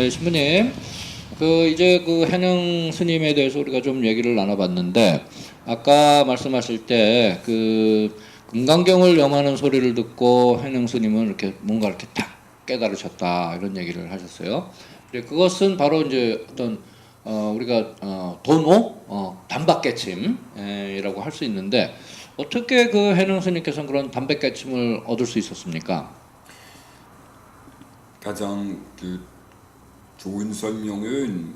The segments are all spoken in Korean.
네, 신부님. 그 이제 그 해능 스님에 대해서 우리가 좀 얘기를 나눠봤는데 아까 말씀하실 때 그 금강경을 염하는 소리를 듣고 해능 스님은 이렇게 뭔가 이렇게 탁 깨달으셨다 이런 얘기를 하셨어요. 근데 그것은 바로 이제 어떤 우리가 도노 단박깨침이라고 할 수 있는데 어떻게 그 해능 스님께서는 그런 단박깨침을 얻을 수 있었습니까? 가장 그 좋은 설명은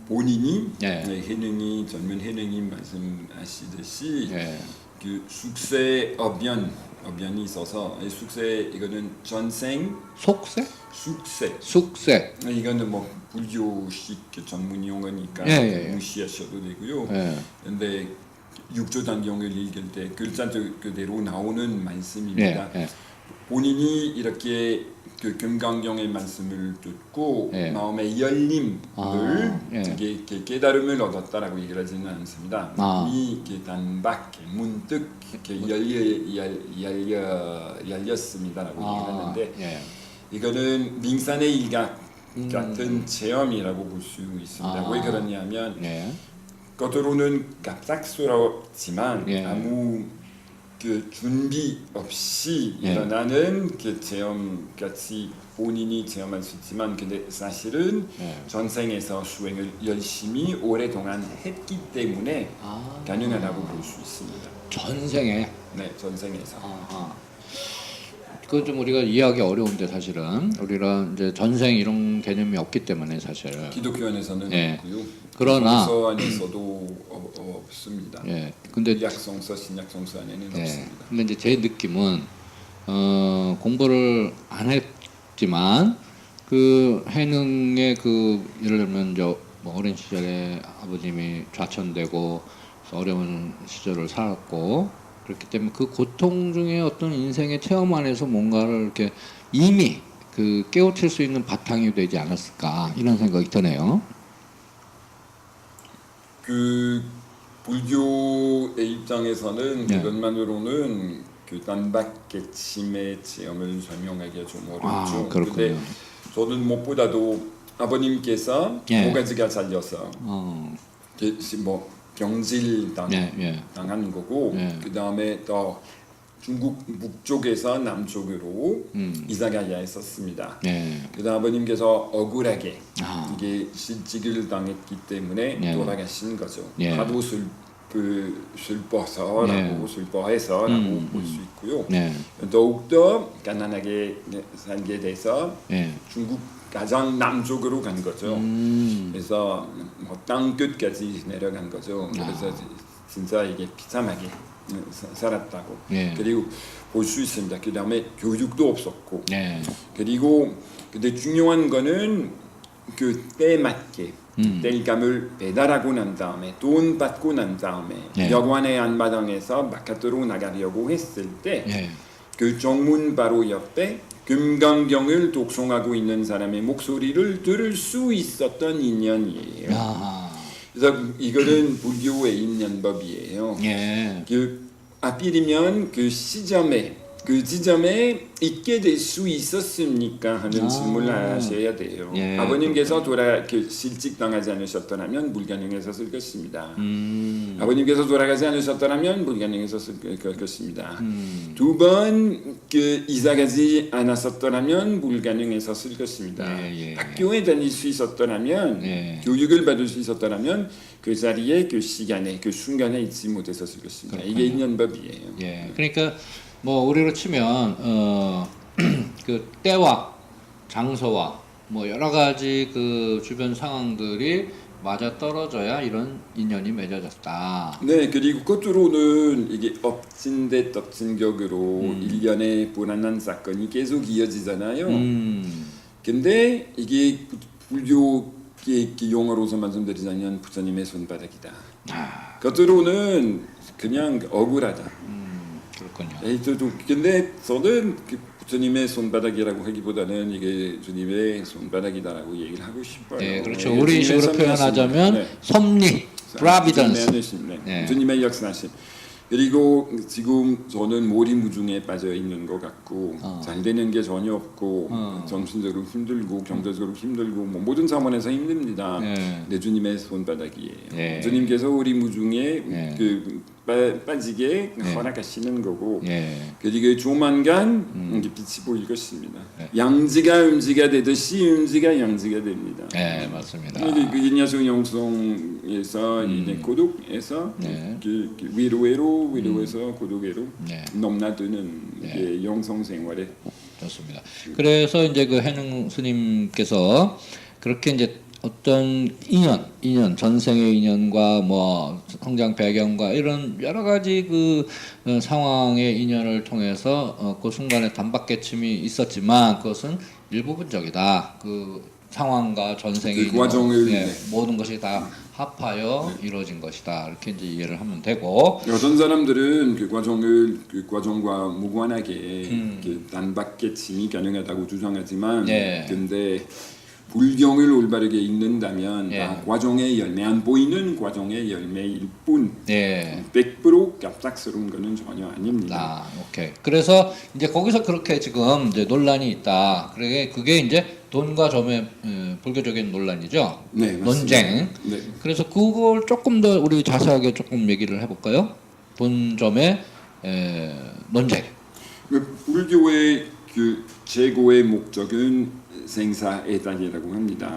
본인이 네. 해능이 젊은 해능이 말씀하시듯이 예. 그 숙세업연이 있어서 이 숙세 이거는 전생 속세? 숙세 숙세. 이거는 뭐 불교식 전문 용어니까 예. 무시하셔도 되고요. 예. 근데 육조 단경을 읽을 때 글자 그대로 나오는 말씀입니다. 예. 본인이 이렇게 그 금강경의 말씀을 듣고 예. 마음의 열림을 예. 이게 깨달음을 얻었다라고 얘기를 하지는 않습니다. 이 단박 문득 이렇게 열렸습니다라고 얘기를 하는데 예. 이거는 밍산의 일각 같은 체험이라고 볼 수 있습니다. 왜 그러냐면 예. 겉으로는 갑작스럽지만 예. 아무 그 준비 없이 예. 일어나는 그 체험 같이 본인이 체험할 수 있지만 근데 사실은 예. 전생에서 수행을 열심히 오랫동안 했기 때문에 가능하다고 볼 수 있습니다. 전생에. 네, 전생에서. 그건 좀 우리가 이해하기 어려운데 사실은 우리가 이제 전생 이런 개념이 없기 때문에 사실. 기독교 안에서는 예. 없고요. 그러나 성서 안에서도 없습니다. 예. 근데 약성서, 신약성서 안에는 예. 없습니다. 근데 이제 제 느낌은 공부를 안 했지만 그 해능의 그 예를 들면 뭐 어린 시절에 아버님이 좌천되고 어려운 시절을 살았고 그렇기 때문에 그 고통 중에 어떤 인생의 체험 안에서 뭔가를 이렇게 이미 그 깨우칠 수 있는 바탕이 되지 않았을까 이런 생각이 드네요. 그 불교의 입장에서는 네. 그것만으로는 그 단박깨침의 체험을 설명하기가 좀 어렵죠. 그렇군요. 근데 저는 무엇보다도 아버님께서 예. 모가지가 잘려서 뭐 병질 당한 거고 예. 그 다음에 또 중국 북쪽에서 남쪽으로 이사가야 했었습니다. 예. 그다음 아버님께서 억울하게 이게 실직을 당했기 때문에 예. 돌아가신 거죠. 예. 하도 슬퍼서라고 슬퍼해서라고 볼 수 있고요. 네. 더욱더 가난하게 살게 돼서 예. 중국 가장 남쪽으로 간 거죠. 그래서 뭐 땅 끝까지 내려간 거죠. 그래서 진짜 이게 비참하게 살았다고. 예. 그리고 볼 수 있습니다. 그 다음에 교육도 없었고. 예. 그리고 근데 중요한 거는 그 때 맞게 땔감을 배달하고 난 다음에 돈 받고 난 다음에 예. 여관의 안마당에서 바깥으로 나가려고 했을 때 그 예. 정문 바로 옆에 금강경을 독송하고 있는 사람의 목소리를 들을 수 있었던 인연이에요. 그래서 이거는 불교의 인연법이에요. 예. 그 하필이면 그 지점에 있게 될 수 있었습니까 하는 질문을 하셔야 돼요. 예, 아버님께서 실직 당하지 않으셨더라면 불가능했었을 것입니다. 아버님께서 돌아가지 않으셨더라면 불가능했었을 것입니다. 두 번 그 이사가지 않았었더라면 불가능했었을 것입니다. 예. 학교에 다닐 수 있었더라면 예. 교육을 받을 수 있었더라면 그 자리에 그 시간에 그 순간에 있지 못했었을 것입니다. 그렇군요. 이게 인연법이에요. 예. 그러니까 뭐 우리로 치면 그 때와 장소와 뭐 여러 가지 그 주변 상황들이 맞아 떨어져야 이런 인연이 맺어졌다. 네, 그리고 겉으로는 이게 엎친 데 떡친 격으로 일련의 불안한 사건이 계속 이어지잖아요. 근데 이게 불교의 용어로서 말씀드리자면 부처님의 손바닥이다. 겉으로는 그냥 억울하다. 그렇군요. 근데 저는 그 부처님의 손바닥이라고 하기보다는 이게 주님의 손바닥이다라고 얘기를 하고 싶어요. 네, 그렇죠. 우리식으로 표현하자면 네. 섭리, providence. 주님의 역사하심. 그리고 지금 저는 몰이무중에 빠져 있는 것 같고 잘 되는 게 전혀 없고 정신적으로 힘들고 경제적으로 힘들고 뭐 모든 차원에서 힘듭니다. 내 주님의 손바닥이에요. 주님께서 우리 무중에 그 빠지게 허락하시는 거고 그리고 조만간 이게 빛이 보일 것입니다. 양지가 음지가 되듯이 음지가 양지가 됩니다. 네, 맞습니다. 그 인야성 영성에서 이제 고독에서 그 위로에서 고독에로 넘나드는 이게 영성 생활에 좋습니다. 그래서 이제 그 해능 스님께서 그렇게 이제 어떤 인연, 전생의 인연과 뭐 성장 배경과 이런 여러 가지 그 상황의 인연을 통해서 그 순간에 단박계침이 있었지만 그것은 일부분적이다. 그 상황과 전생의 그 과정을 모든 것이 다 합하여 이루어진 것이다. 이렇게 이제 이해를 하면 되고 어떤 사람들은 그 과정과 무관하게 그 단박계침이 가능하다고 주장하지만 근데 불경을 올바르게 읽는다면 과정의 열매 안 보이는 과정의 열매일 뿐 100% 갑작스러운 거는 전혀 아닙니다. 오케이. 그래서 이제 거기서 그렇게 지금 이제 논란이 있다. 그게 이제 돈과 점의 불교적인 논란이죠. 네, 논쟁. 네. 그래서 그걸 조금 더 우리 자세하게 조금 얘기를 해볼까요? 돈 점의 논쟁. 불교의 그 최고의 목적은 생사해탈이라고 합니다.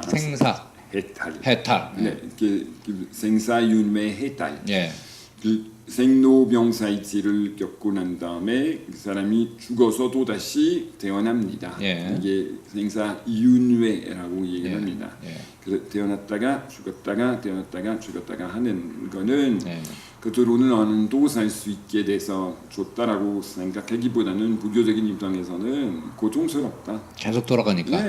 해탈. 네, 그 생사윤회 해탈. 예. 그 생로병사이지를 겪고 난 다음에 그 사람이 죽어서 또 다시 태어납니다. 이게 생사윤회라고 얘기합니다. 그래서 태어났다가 죽었다가 태어났다가 죽었다가 하는 거는 그대로는 어느 정도 살 수 있게 돼서 좋다라고 생각하기보다는 불교적인 입장에서는 고통스럽다. 계속 돌아가니까.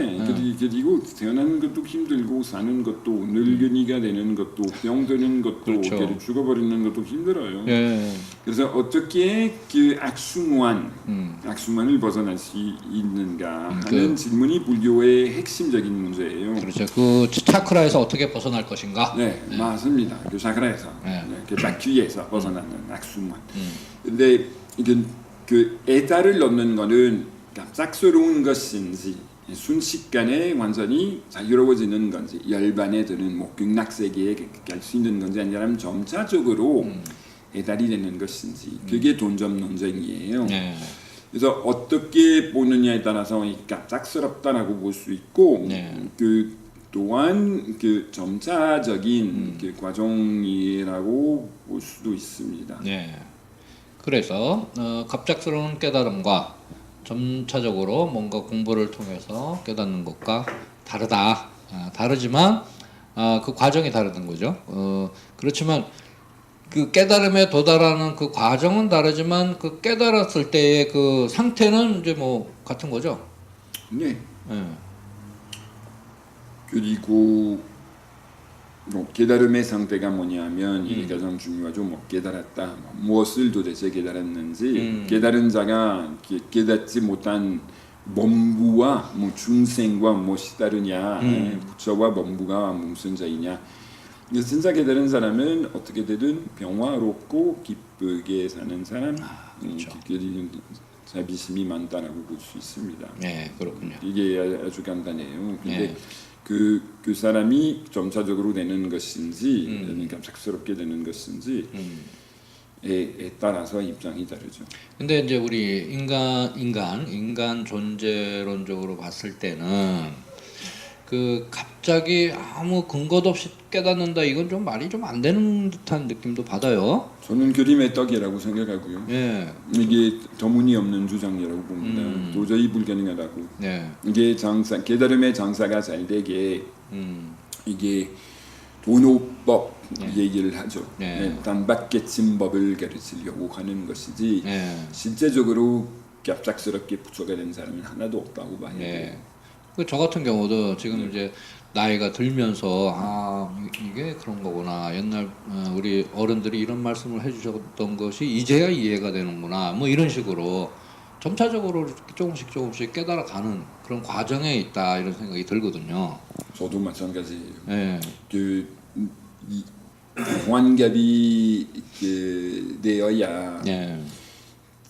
그리고 태어나는 것도 힘들고 사는 것도 늙은이가 되는 것도 병 드는 것도 죽어버리는 것도 힘들어요. 그래서 어떻게 그 악순환을 벗어날 수 있는가 하는 질문이 불교의 핵심적인 문제예요. 그렇죠. 그 차크라에서 어떻게 벗어날 것인가? 네, 맞습니다. 그 차크라에서 그 바퀴에서 벗어나는 악순환. 근데 이건 그 에다를 넣는 거는 갑작스러운 것인지 순식간에 완전히 자유로워지는 건지 열반에 드는 뭐 극락세계에 갈 수 있는 건지 아니면 점차적으로 에달이 되는 것인지 그게 돈점 논쟁이에요. 그래서 어떻게 보느냐에 따라서 갑작스럽다라고 볼 수 있고 그 또한 그 점차적인 그 과정이라고 볼 수도 있습니다. 그래서 갑작스러운 깨달음과 점차적으로 뭔가 공부를 통해서 깨닫는 것과 다르다. 다르지만 그 과정이 다르던 거죠. 그렇지만 그 깨달음에 도달하는 그 과정은 다르지만 그 깨달았을 때의 그 상태는 이제 뭐 같은 거죠. 네. 그리고 뭐 깨달음의 상태가 뭐냐면 이게 가장 중요하죠. 뭐 깨달았다. 무엇을 도대체 깨달았는지 깨달은 자가 깨닫지 못한 범부와 뭐 중생과 무엇이 다르냐, 부처와 범부가 무슨 차이냐. 진짜 깨달은 사람은 어떻게 되든 평화롭고 기쁘게 사는 사람, 자비심이 많다라고 볼 수 있습니다. 그렇군요. 이게 아주 간단해요. 근데 그 사람이 점차적으로 되는 것인지 갑작스럽게 되는 것인지에 따라서 입장이 다르죠. 근데 이제 우리 인간 존재론적으로 봤을 때는 그 갑자기 아무 근거도 없이 깨닫는다 이건 좀 말이 좀 안 되는 듯한 느낌도 받아요. 저는 그림의 떡이라고 생각하고요. 이게 터무니없는 주장이라고 봅니다. 도저히 불가능하다고. 이게 깨달음의 장사가 잘 되게 이게 도노법 얘기를 하죠. 단박계침법을 가르치려고 하는 것이지 실제적으로 갑작스럽게 부처가 된 사람은 하나도 없다고 봐야 돼요. 저 같은 경우도 지금 이제 나이가 들면서 이게 그런 거구나. 옛날 우리 어른들이 이런 말씀을 해주셨던 것이 이제야 이해가 되는구나. 뭐 이런 식으로 점차적으로 조금씩 깨달아가는 그런 과정에 있다 이런 생각이 들거든요. 저도 마찬가지예요. 그 환갑이 되어야 예.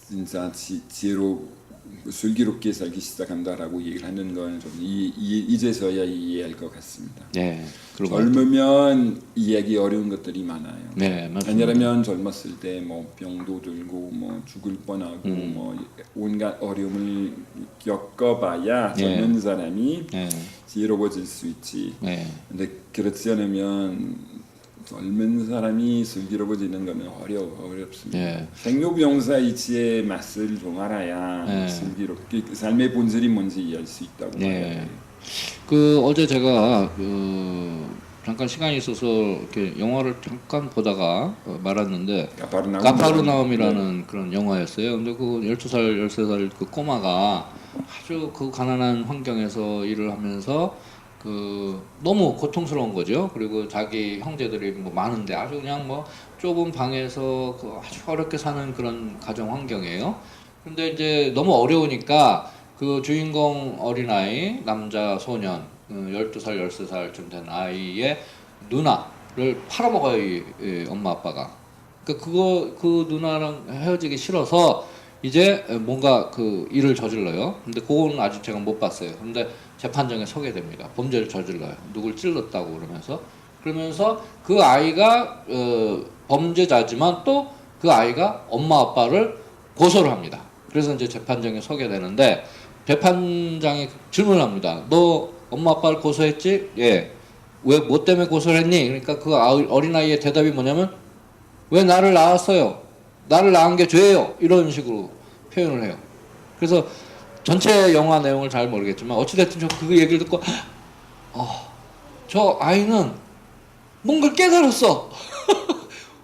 진짜 지혜로 슬기롭게 살기 시작한다라고 얘기를 하는 건 좀 이제서야 이해할 것 같습니다. 예. 그리고 젊으면 이해하기 어려운 것들이 많아요. 네, 맞습니다. 왜냐하면 젊었을 때 뭐 병도 들고 뭐 죽을 뻔하고 뭐 온갖 어려움을 겪어봐야 젊은 사람이 지혜로워질 수 있지. 근데 그렇지 않으면 젊은 사람이 슬기로워지는 거는 어렵습니다. 생로병사의 지혜의 맛을 좀 알아야 슬기롭게 삶의 본질이 뭔지 이해할 수 있다고 봐요. 그 어제 제가 잠깐 시간이 있어서 이렇게 영화를 잠깐 보다가 말았는데 가파르나움이라는 그런 영화였어요. 근데 그 12살, 13살 그 꼬마가 아주 그 가난한 환경에서 일을 하면서 그 너무 고통스러운 거죠. 그리고 자기 형제들이 뭐 많은데 아주 그냥 뭐 좁은 방에서 그 아주 어렵게 사는 그런 가정 환경이에요. 근데 이제 너무 어려우니까 그 주인공 어린아이 남자 소년 12살 13살쯤 된 아이의 누나를 팔아먹어요. 이 엄마 아빠가. 그러니까 그 누나랑 헤어지기 싫어서 이제 뭔가 그 일을 저질러요. 근데 그건 아직 제가 못 봤어요. 근데 재판정에 서게 됩니다. 범죄를 저질러요. 누굴 찔렀다고 그러면서 그 아이가 범죄자지만 또 그 아이가 엄마 아빠를 고소를 합니다. 그래서 이제 재판정에 서게 되는데 재판장이 질문을 합니다. 너 엄마 아빠를 고소했지? 예. 왜 뭐 때문에 고소를 했니? 그러니까 그 어린아이의 대답이 뭐냐면 왜 나를 낳았어요? 나를 낳은 게 죄예요. 이런 식으로 표현을 해요. 그래서 전체 영화 내용을 잘 모르겠지만 어찌됐든 저 그 얘기를 듣고 저 아이는 뭔가 깨달았어.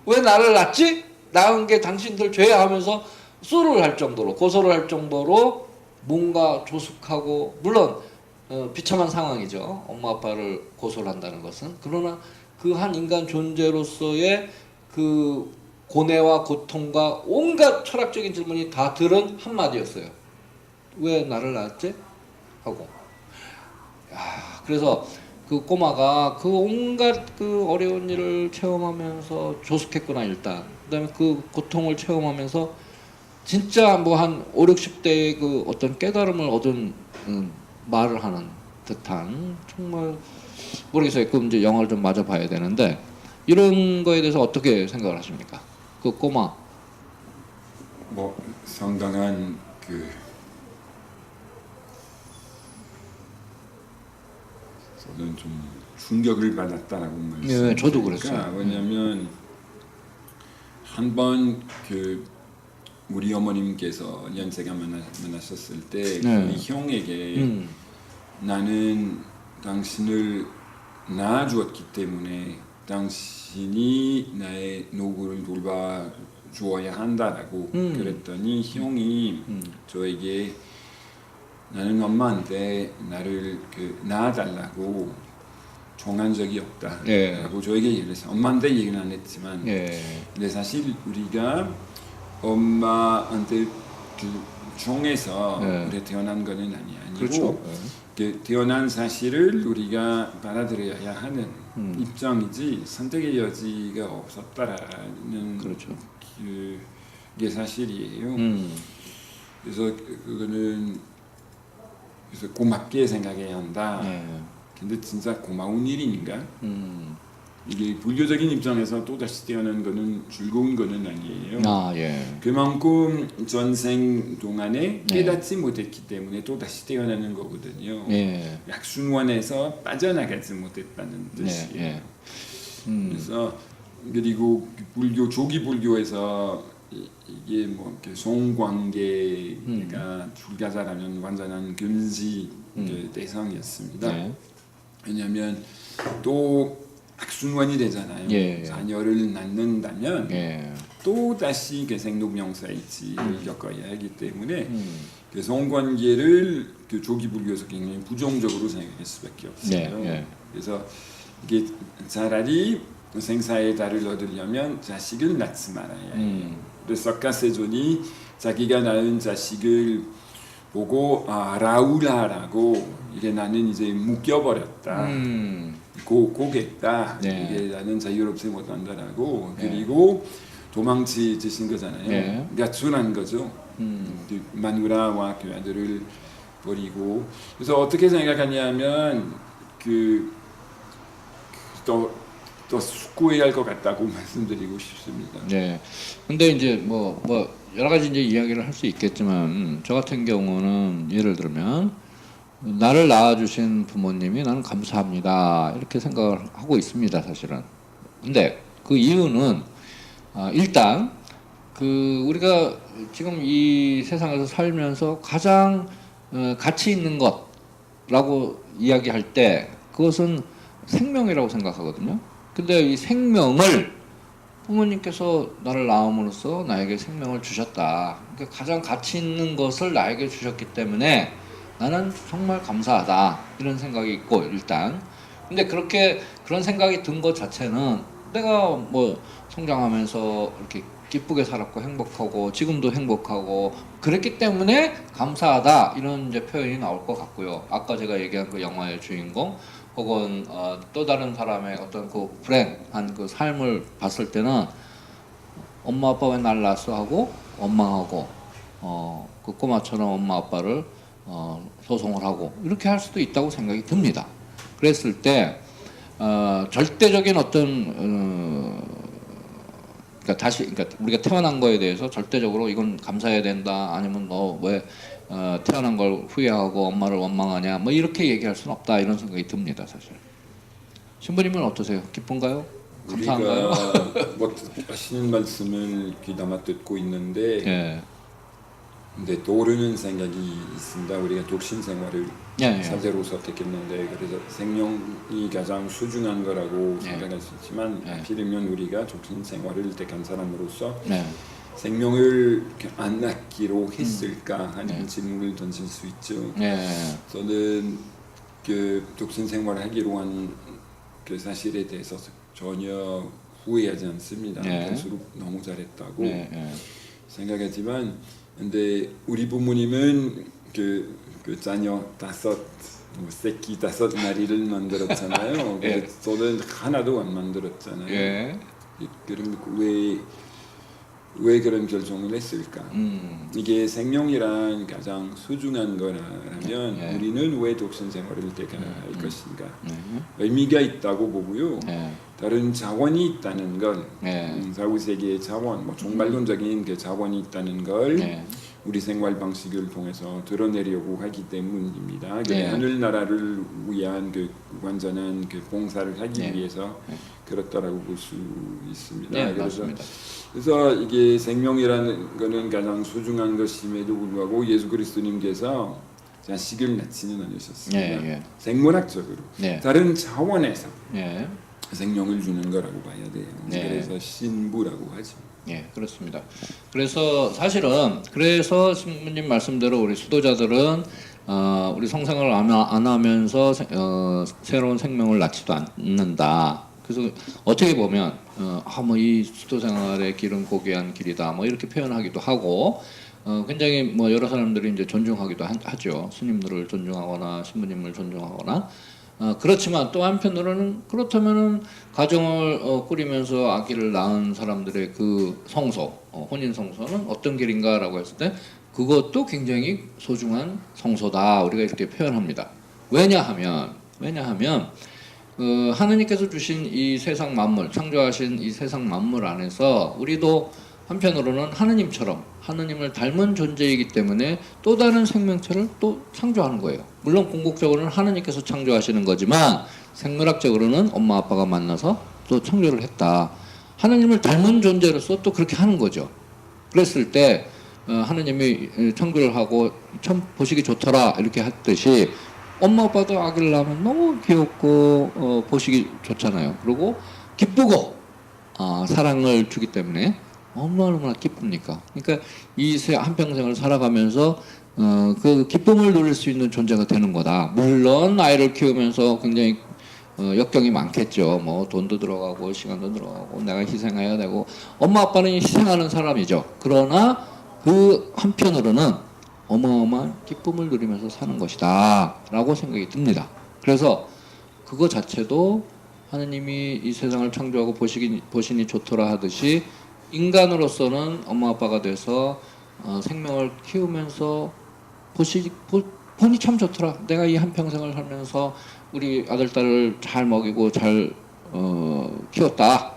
왜 나를 낳지? 낳은 게 당신들 죄야 하면서 수를 할 정도로 고소를 할 정도로 뭔가 조숙하고 물론 비참한 상황이죠. 엄마 아빠를 고소를 한다는 것은. 그러나 그 한 인간 존재로서의 그 고뇌와 고통과 온갖 철학적인 질문이 다 들은 한마디였어요. 왜 나를 낳았지? 하고. 그래서 그 꼬마가 그 온갖 그 어려운 일을 체험하면서 조숙했구나 일단. 그다음에 그 고통을 체험하면서 진짜 뭐 한 5, 60대의 그 어떤 깨달음을 얻은 말을 하는 듯한 정말 모르겠어요. 그럼 이제 영화를 좀 마저 봐야 되는데 이런 거에 대해서 어떻게 생각을 하십니까? 그 꼬마. 뭐 상당한 그 저는 좀 충격을 받았다라고 말씀드리니까 저도 그랬어요. 왜냐하면 한번 그 우리 어머님께서 연세가 많으셨을 때 우리 형에게 나는 당신을 낳아주었기 때문에 당신이 나의 노고를 돌봐주어야 한다라고 그랬더니 형이 저에게 나는 엄마한테 나를 그 낳아달라고 정한 적이 없다라고 저에게 얘기를 했어요. 엄마한테 얘기는 안 했지만 근데 사실 우리가 엄마한테 정해서 우리 태어난 거는 아니고 그렇죠. 그 태어난 사실을 우리가 받아들여야 하는 입장이지 선택의 여지가 없었다라는 그렇죠. 그게 사실이에요. 그래서 그거는 그래서 고맙게 생각해야 한다. 근데 진짜 고마운 일인가? 이게 불교적인 입장에서 또 다시 태어난 거는 즐거운 거는 아니에요. 그만큼 전생 동안에 깨닫지 못했기 때문에 또 다시 태어나는 거거든요. 약순원에서 빠져나가지 못했다는 뜻이에요. 그래서 그리고 불교 조기 불교에서 이게 뭐 성관계가 출가자라면 완전한 금지 대상이었습니다. 왜냐하면 또 악순환이 되잖아요. 자녀를 낳는다면 또 다시 그 생로병사의 지를 겪어야 하기 때문에 그 성관계를 그 조기 불교에서 굉장히 부정적으로 생각할 수밖에 없어요. 그래서 이게 차라리 생사의 달을 얻으려면 자식을 낳지 말아야 해요. 그래서 석가세존이 자기가 낳은 자식을 보고 라울라라고 이게 나는 이제 묶여버렸다. 고겠다. 이게 나는 자유롭지 못한다라고. 그리고 도망치신 거잖아요. 네. 그러니까 순한 거죠. 그 마누라와 그 아들을 버리고. 그래서 어떻게 생각하냐면 더 숙고해야 할 것 같다고 말씀드리고 싶습니다. 네. 근데 이제 뭐 여러 가지 이제 이야기를 할 수 있겠지만 저 같은 경우는 예를 들면 나를 낳아주신 부모님이 나는 감사합니다 이렇게 생각을 하고 있습니다 사실은. 근데 그 이유는 일단 그 우리가 지금 이 세상에서 살면서 가장 가치 있는 것라고 이야기할 때 그것은 생명이라고 생각하거든요. 근데 이 생명을 부모님께서 나를 낳음으로써 나에게 생명을 주셨다. 그러니까 가장 가치 있는 것을 나에게 주셨기 때문에 나는 정말 감사하다. 이런 생각이 있고 일단. 근데 그런 생각이 든 것 자체는 내가 뭐 성장하면서 이렇게 기쁘게 살았고 행복하고 지금도 행복하고 그랬기 때문에 감사하다 이런 이제 표현이 나올 것 같고요. 아까 제가 얘기한 그 영화의 주인공 혹은 또 다른 사람의 어떤 그 불행한 그 삶을 봤을 때는 엄마 아빠 왜 날 낳았어 하고 원망하고 그 꼬마처럼 엄마 아빠를 소송을 하고 이렇게 할 수도 있다고 생각이 듭니다. 그랬을 때 절대적인 어떤 그러니까 우리가 태어난 거에 대해서 절대적으로 이건 감사해야 된다 아니면 너 왜 태어난 걸 후회하고 엄마를 원망하냐 뭐 이렇게 얘기할 수는 없다 이런 생각이 듭니다 사실. 신부님은 어떠세요? 기쁜가요? 감사한가요? 우리가 뭐 하시는 말씀을 귀담아 듣고 있는데 예. 근데 떠오르는 생각이 있습니다. 우리가 독신 생활을 예, 예. 사제로 선택했는데 그래서 생명이 가장 소중한 거라고 예. 생각할 수 있지만 예. 하필이면 우리가 독신 생활을 택한 사람으로서 예. 생명을 안 낳기로 했을까 하는 예. 질문을 던질 수 있죠. 예. 저는 그 독신 생활을 하기로 한 그 사실에 대해서 전혀 후회하지 않습니다. 예. 갈수록 너무 잘했다고 예. 예. 생각하지만 근데 우리 부모님은 그 자녀 새끼 5마리를 만들었잖아요. 예. 근데 저는 하나도 안 만들었잖아요. 예. 그럼 왜 그런 결정을 했을까? 이게 생명이란 가장 소중한 거라면 예. 우리는 왜 독신 생활을 택할 것인가? 의미가 있다고 보고요. 예. 다른 자원이 있다는 걸 예. 사후세계의 자원, 뭐 종말론적인 그 자원이 있다는 걸 예. 우리 생활 방식을 통해서 드러내려고 하기 때문입니다. 그 예. 하늘나라를 위한 그 완전한 그 봉사를 하기 예. 위해서 그렇다라고 볼 수 있습니다. 예. 그래서 맞습니다. 이게 생명이라는 것은 가장 소중한 것임에도 불구하고 예수 그리스도님께서 자식을 낳지는 않으셨습니다. 예. 예. 생물학적으로 예. 다른 차원에서 예. 생명을 주는 거라고 봐야 돼요. 네. 그래서 신부라고 하죠. 예, 그렇습니다. 그래서 사실은 신부님 말씀대로 우리 수도자들은 우리 성생을 안 하면서 새로운 생명을 낳지도 않는다. 그래서 어떻게 보면 뭐 이 수도 생활의 길은 고귀한 길이다. 뭐 이렇게 표현하기도 하고 굉장히 뭐 여러 사람들이 이제 존중하기도 하죠. 스님들을 존중하거나 신부님을 존중하거나. 그렇지만 또 한편으로는 그렇다면은 가정을 꾸리면서 아기를 낳은 사람들의 그 성소, 혼인 성소는 어떤 길인가라고 했을 때 그것도 굉장히 소중한 성소다. 우리가 이렇게 표현합니다. 왜냐하면 하느님께서 주신 이 세상 만물, 창조하신 이 세상 만물 안에서 우리도 한편으로는 하느님처럼 하느님을 닮은 존재이기 때문에 또 다른 생명체를 또 창조하는 거예요. 물론 궁극적으로는 하느님께서 창조하시는 거지만 생물학적으로는 엄마 아빠가 만나서 또 창조를 했다. 하느님을 닮은 존재로서 또 그렇게 하는 거죠. 그랬을 때 하느님이 창조를 하고 참 보시기 좋더라 이렇게 했듯이 엄마 아빠도 아기를 낳으면 너무 귀엽고 보시기 좋잖아요. 그리고 기쁘고 사랑을 주기 때문에 얼마나 기쁩니까? 그러니까 이 한평생을 살아가면서 그 기쁨을 누릴 수 있는 존재가 되는 거다. 물론 아이를 키우면서 굉장히 역경이 많겠죠. 뭐 돈도 들어가고 시간도 들어가고 내가 희생해야 되고 엄마 아빠는 희생하는 사람이죠. 그러나 그 한편으로는 어마어마한 기쁨을 누리면서 사는 것이다 라고 생각이 듭니다. 그래서 그거 자체도 하느님이 이 세상을 창조하고 보시니 좋더라 하듯이 인간으로서는 엄마 아빠가 돼서 생명을 키우면서 보니 참 좋더라. 내가 이 한평생을 살면서 우리 아들 딸을 잘 먹이고 잘 키웠다.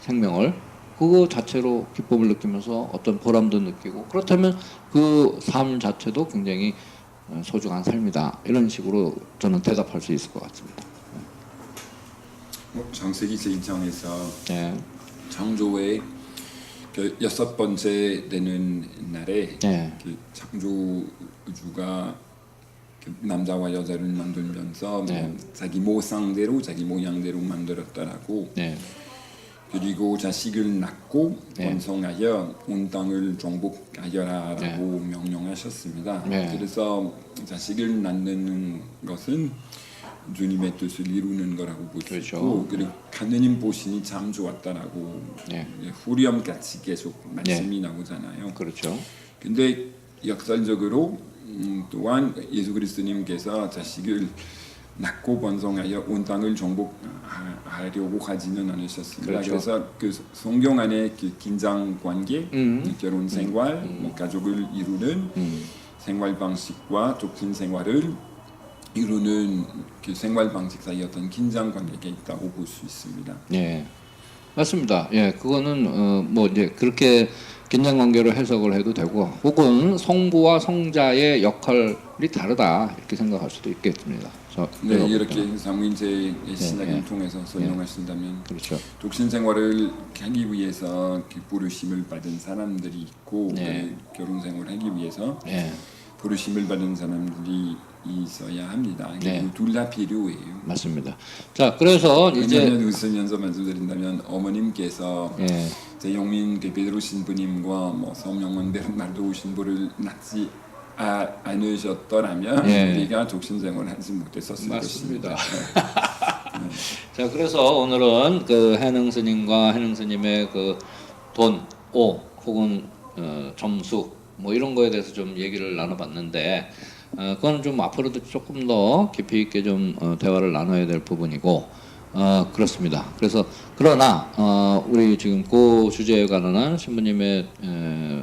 생명을 그거 자체로 기쁨을 느끼면서 어떤 보람도 느끼고 그렇다면 그 삶 자체도 굉장히 소중한 삶이다. 이런 식으로 저는 대답할 수 있을 것 같습니다. 장세기 제2장에서 네. 창조의 그 6번째 되는 날에 네. 그 창조주가 그 남자와 여자를 만들면서 네. 뭐 자기 모상대로 자기 모양대로 만들었다라고 네. 그리고 자식을 낳고 네. 번성하여 온 땅을 정복하여라라고 명령하셨습니다. 네. 그래서 자식을 낳는 것은 주님의 뜻을 이루는 거라고 볼 수 그렇죠. 있고 그리고 하느님 보시니 참 좋았다라고 네. 후렴 같이 계속 말씀이 나오잖아요. 그렇죠. 근데 역설적으로 또한 예수 그리스도님께서 자식을 낳고 번성하여 온 땅을 정복하려고 하지는 않으셨습니다. 그렇죠. 그래서 그 성경 안에 그 긴장 관계, 결혼 생활, 뭐 가족을 이루는 생활 방식과 독신 생활을 이루는 그 생활 방식 사이 어떤 긴장 관계가 있다고 볼 수 있습니다. 예, 맞습니다. 예, 그거는 뭐 이제 그렇게 긴장 관계로 해석을 해도 되고, 혹은 성부와 성자의 역할이 다르다 이렇게 생각할 수도 있겠습니다. 네, 이렇게 삼위일체의 신학을 예. 통해서 설명하신다면, 그렇죠. 독신 생활을 하기 위해서 그 부르심을 받은 사람들이 있고, 네. 결혼 생활을 하기 위해서 예, 부르심을 받은 사람들이 있어야 합니다. 네. 둘 다 필요해요. 맞습니다. 자, 그래서 이제 왜냐하면 웃으면서 말씀드린다면 어머님께서 예, 제영민 그 베드로 신부님과 뭐 서명원 베르나르도 신부를 낳지 않으셨더라면 예. 우리가 독신 생활을 하지 못했었을 맞습니다. 것입니다. 자, 그래서 오늘은 그 해능 스님과 해능 스님의 그 돈, 오 혹은 점수 뭐 이런 거에 대해서 좀 얘기를 나눠봤는데, 그거는 좀 앞으로도 조금 더 깊이 있게 좀 대화를 나눠야 될 부분이고, 그렇습니다. 그래서 그러나 우리 지금 그 주제에 관한 신부님의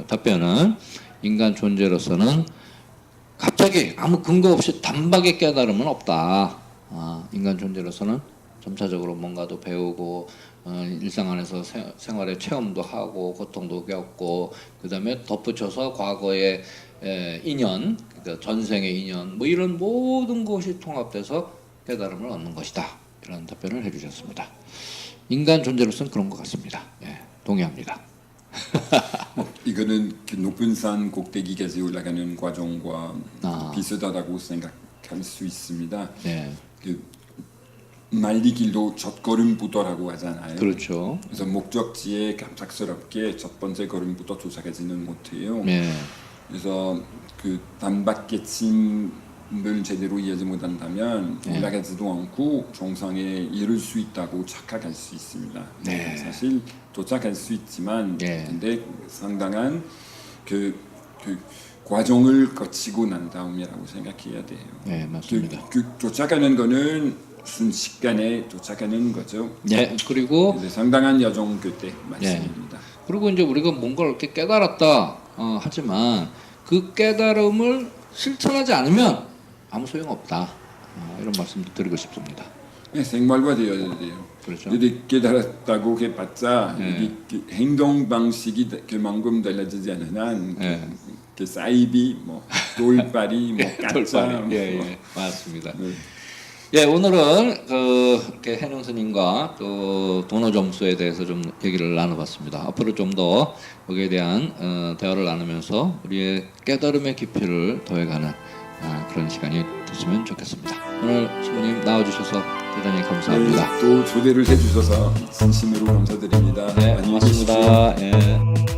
답변은, 인간 존재로서는 갑자기 아무 근거 없이 단박에 깨달음은 없다. 인간 존재로서는 점차적으로 뭔가도 배우고 일상 안에서 생활의 체험도 하고 고통도 겪고, 그다음에 덧붙여서 과거의 인연, 그러니까 전생의 인연, 뭐 이런 모든 것이 통합돼서 깨달음을 얻는 것이다. 이런 답변을 해주셨습니다. 인간 존재로서는 그런 것 같습니다. 예, 동의합니다. 이거는 그 높은 산 꼭대기까지 올라가는 과정과 비슷하다고 생각할 수 있습니다. 네, 그 말리길도 첫걸음부터라고 하잖아요. 그렇죠. 그래서 목적지에 갑작스럽게 첫 번째 걸음부터 도착하지는 못해요. 네, 그래서 그 단박계침을 제대로 이해하지 못한다면 올라가지도 않고 정상에 이를 수 있다고 착각할 수 있습니다. 네. 사실 도착할 수 있지만, 네. 근데 상당한 그 과정을 거치고 난 다음이라고 생각해야 돼요. 네, 맞습니다. 그 도착하는 거는 순식간에 도착하는 거죠. 네, 그리고 근데 상당한 여정 끝에 말씀입니다. 그리고 이제 우리가 뭔가를 이렇게 깨달았다 하지만 그 깨달음을 실천하지 않으면 아무 소용 없다. 이런 말씀도 드리고 싶습니다. 네, 생활과 되어야 돼요. 그렇죠. 근데 깨달았다고 해봤자 이게 그 행동 방식이 그만큼 달라지지 않는 한 그 사이비, 뭐 돌발이, 뭐 가짜, 돌발이. 예, 맞습니다. 네. 예, 오늘은 이렇게 해능 스님과 또 도노 점수에 대해서 좀 얘기를 나눠봤습니다. 앞으로 좀 더 여기에 대한 대화를 나누면서 우리의 깨달음의 깊이를 더해가는 그런 시간이 됐으면 좋겠습니다. 오늘 신부님 나와주셔서 대단히 감사합니다. 또 초대를 해주셔서 진심으로 감사드립니다. 네, 안녕히 계십시오. 고맙습니다. 예.